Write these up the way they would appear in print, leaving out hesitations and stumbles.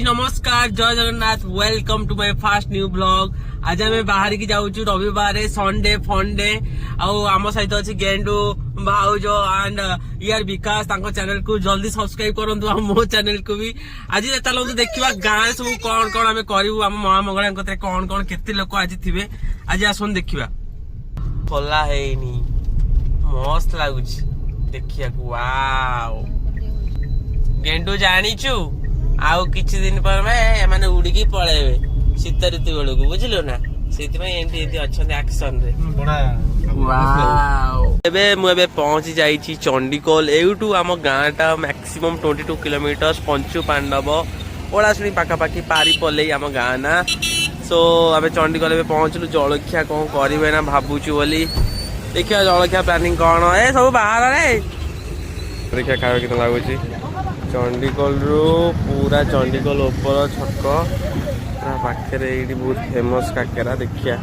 नमस्कार जय Jagannath welcome to my first new blog. आज आम बाहर की जाऊँ रविवार संडे फंडे आम सहित अच्छी गेंडू भाउज एंड यार विकास चैनल को जल्दी सब्सक्राइब करूँ मो चैनल को भी। आज चलो देखा गाँव सब कौन कौन आम करूँ आम महामंगला कौन कौन केते लोक आज थे आज आसन देखा खोला है मस्त लगुच देखिया वाओ गेंडू जानीचु आउ किछि दिन पर मैंने उड़िकी पळेबे शीत ऋतु बेलू बुझिलो ना से एक्शन रे वाओ। एबे पहुंची जाइछि चंडीकोल एउटू आम गाँटा मैक्सिमम 22 किलोमीटर पंचु पांडव ओलाशुणी पाखापाखि पारी पल्ले आम गाँ ना। सो आम चंडीकोल एबे पहुंचलु जलखिया कौन करेंगे ना भावुचु बोली देखिए जलखिया प्लानिंग कौन ए सब बाहर रे देखिए खावा कितना लगुच चंडीकोल रु पूरा चंडीकोल ऊपर छक पाखे ये बहुत फेमस काकेरा देखिया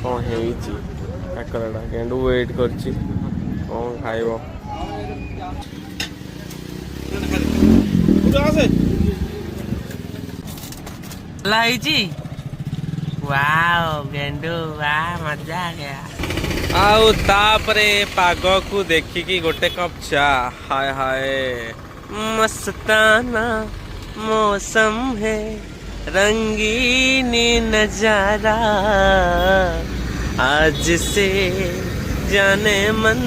कौन काकराटा गेंडू वेट कर कौन खाइब वाओ गेंडू वाह मजा आ गया। आउ तापरे पाग को देखिकी गोटे कप चा हाय हाय मस्ताना मौसम है रंगीन नजारा आज से जाने मन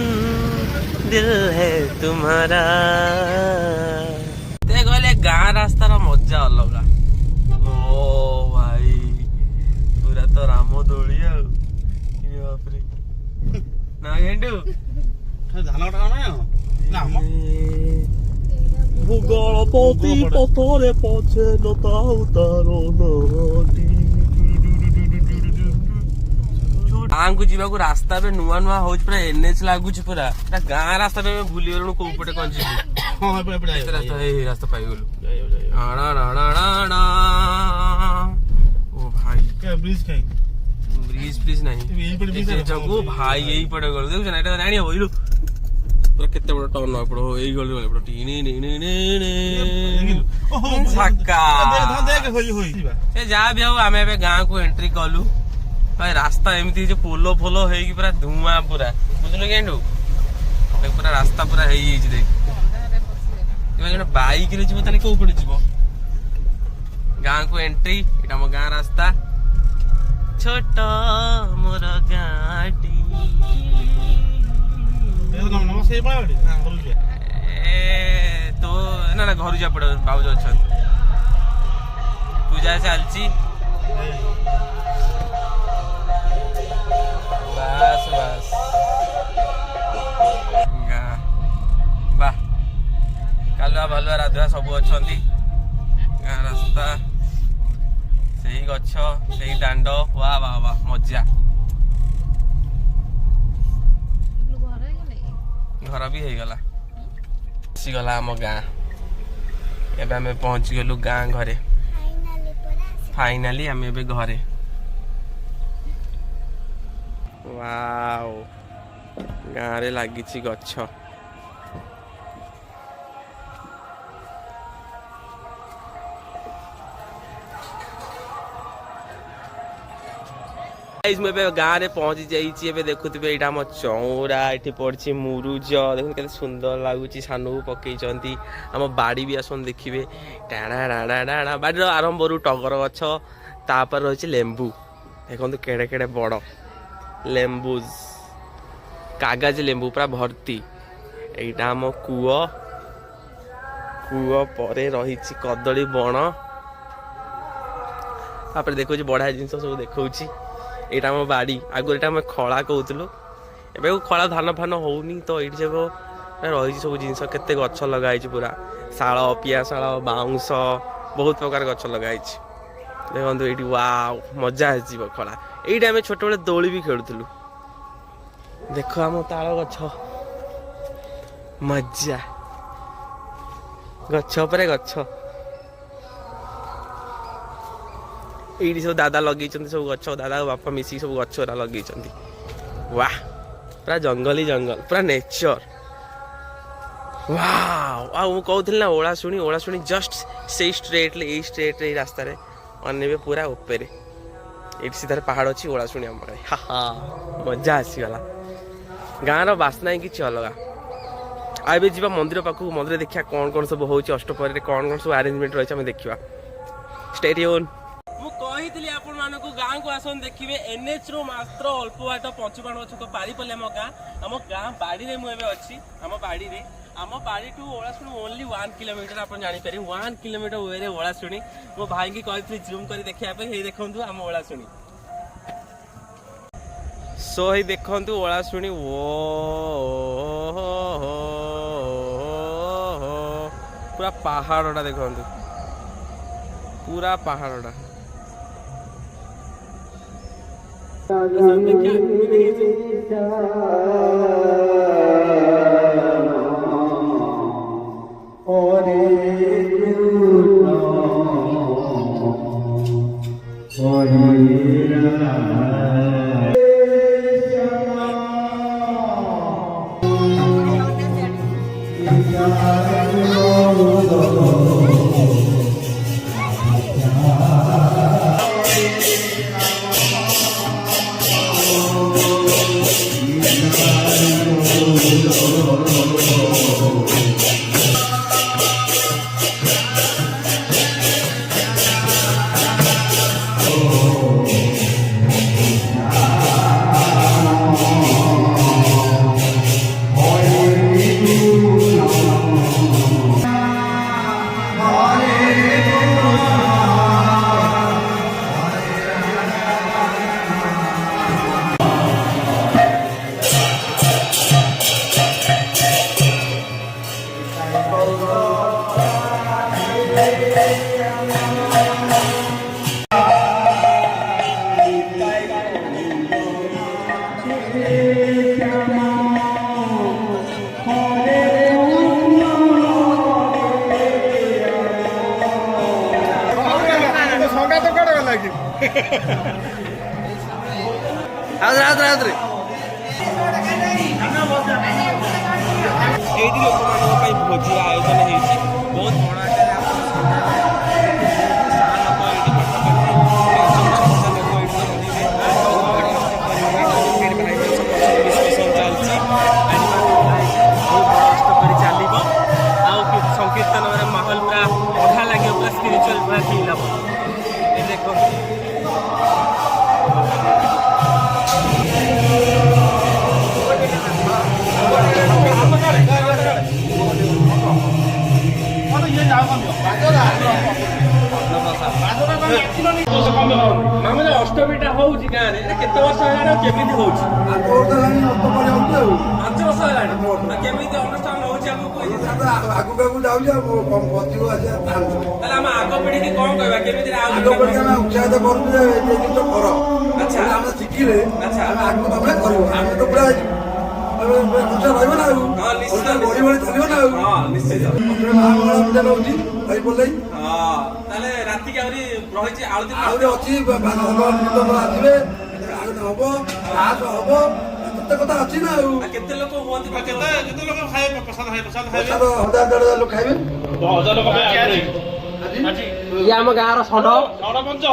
दिल है तुम्हारा। देखो गाँ रास्तार मजा अलग ओ भाई पूरा तो राम दोली ना गेंडू भूगोलपति पथरे पछे लता उतारो गाँ को जीवा रास्ता पे नुआ नुआ हो एनएच लगुच पूरा गाँ रास्ता पे भूली गलु कौ पटे कौन रास्ता पाई गलु ओ भाई ब्रिज कहीं ब्रिज नहीं जगो भाई यही पड़े गलु देखु ना जानी हो केते बड़ टर्न ना पड़ो एई गली वाले पड़ो टीनी नी नी नी छक्का देख होई होई से जा भी हो आमे बे गां को एंट्री कलु भाई रास्ता एमती जे पोलो फोलो हे कि पूरा धुआं पूरा बुझलो गेंडू देख पूरा रास्ता पूरा हे ही देख इबे जने बाइक रे जीवो तने को पड़ जीवो गां को एंट्री एटा हम गां रास्ता छोटा मोर गाटी तो ना ना घर जा पड़े बाबू अच्छा पूजा चलची बस बस वाह कालुआ भलुआ राधुआ सब अच्छा गाँ रास्ता से गछ से दांड वाह वाह वाह मजा घर भी हो गला गला आम गाँ एबे आम पहुँच गलु गाँ घरे फाइनाली आम एबे घरे वाओ गाँ रे लागिछि गछ गाँव में पहुंची जाइए देखुवे यहाँ आम चौरा ये पड़ी मुरुज देख के सुंदर लगुच सानू पकई आम बाड़ी भी आसन देखिए टाणा राणा डाणा बाड़ी आरंभ रू टगर गछ तापर रही लेंबू देखो केड़े केड़े बड़ लेंबूज कागज लेंबू पूरा भर्ती यहाँ आम कूओ कूओ पर रही कदली बण तापर देखो बढ़िया जिन सब देखा यहाँ आम बाड़ी आगुरी आम खला कहूलु एवं खला धान फान होनी तो ये सब रही सब जिन केते गछ लगाई पूरा शाल पियाशाल बाउंश बहुत प्रकार गछ लगाई देखो ये वाओ मजा हो खला ये आम छोट बड़े दोली भी खेलुलु देख आम ताल गछ मजा गछ पर गछ ये सब दादा लगे सब गछ दादा बापा मिसी सब गछ लगे वाह पूरा जंगल ही जंगल पूरा नेचर वाह कहूली ना ओलाशुणी जस्ट से स्ट्रेट रास्तार अनेबे पूरा ऊपर ये सीधार पहाड़ अच्छी ओलाशुणी आम पाखे हा मजा आसीगला गाँव बास्ना ही किसी अलग आबे जी मंदिर पाखक मंदिर देखा कौन कौन सब हो अष्टपहरी कौन कौन सब आरेंजमेंट रही है देखा स्टे ट्यून कही आपण मानक गाँ को आसन देखिए एनएच रु मात्र अल्प बाट पंचुपाण छक पारिपल्ले आम गाँ बाड़ी में मुझे अच्छी आम बाड़ी टू ओलाशुणी ओनली 1 किलोमीटर आप जापर 1 किलोमीटर वे ओलाशुणी मो भाई की कही जूम कर देखा देखु आम ओलाशुणी सो ही देखु ओलाशुणी वो पूरा पहाड़टा देखु पूरा पहाड़टा भोजी आयोजन होती बहुत संकीर्तन माहौल पूरा बढ़िया लगे पूरा स्पिरिचुअल पूरा फील हम देखो मामले अष्टमीटा होउची गाँ रे केते वर्ष हेलानी केमिति होउची 5 वर्ष हेलानी केमिति अनुष्ठान होउची हमको आगु जाऊ पतियो आजा ताले हम आगो पीढ़ी की कोन कहबा केमिति आगो पीढ़ी हम उत्साह करू जे जे तो करो अच्छा हम सिखिले अच्छा हम आगु तमे करू हम तो पूरा उत्साह रहबो ना हां निश्चित बड़ी बड़ी चलियो ना हां निश्चित महामंगला पूजा होउची भाई बोलै हां ताले राती के आउरी रहिची आउरी अछि भगवान नितम आथिबे हबो रात हबो केते कथा अछि ना केते लोक होंती केते लोक खाइबे प्रसाद खाइबे 1000 लोक खाइबे 1000 लोक खाइबे আজি ये आम गाँव षड पंच